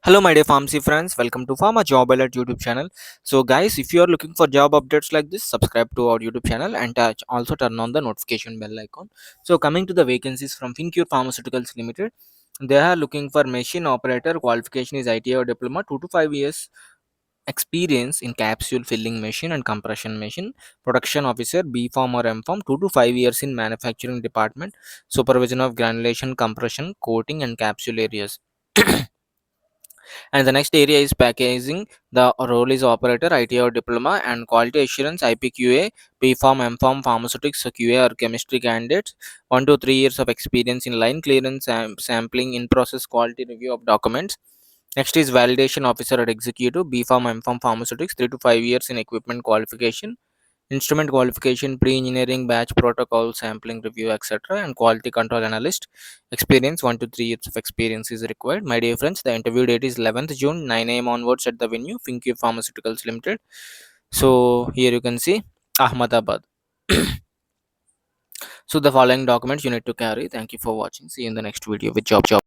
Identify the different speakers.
Speaker 1: Hello my dear pharmacy friends, welcome to Pharma Job Alert YouTube channel. So guys, if you are looking for job updates like this, subscribe to our YouTube channel and also turn on the notification bell icon. So coming to the vacancies from Finecure Pharmaceuticals Limited, they are looking for machine operator. Qualification is ITI or diploma, 2 to 5 years experience in capsule filling machine and compression machine. Production officer, B.Pharm or M.Pharm, 2 to 5 years in manufacturing department. Supervision of granulation, compression, coating and capsule areas. And the next area is packaging. The role is operator, IT or diploma, and quality assurance, IPQA, Bpharm, Mpharm, pharmaceutics, QA or chemistry candidates, 1 to 3 years of experience in line clearance, sampling, in process quality review of documents. Next is validation officer at executive, Bpharm, Mpharm, pharmaceutics, 3 to 5 years in equipment qualification, instrument qualification, pre-engineering, batch protocol, sampling review, etc., and quality control analyst experience. 1 to 3 years of experience is required. My dear friends, the interview date is 11th June, 9 a.m. onwards at the venue, Finecure Pharmaceuticals Limited. So here you can see Ahmedabad. So the following documents you need to carry. Thank you for watching. See you in the next video with job.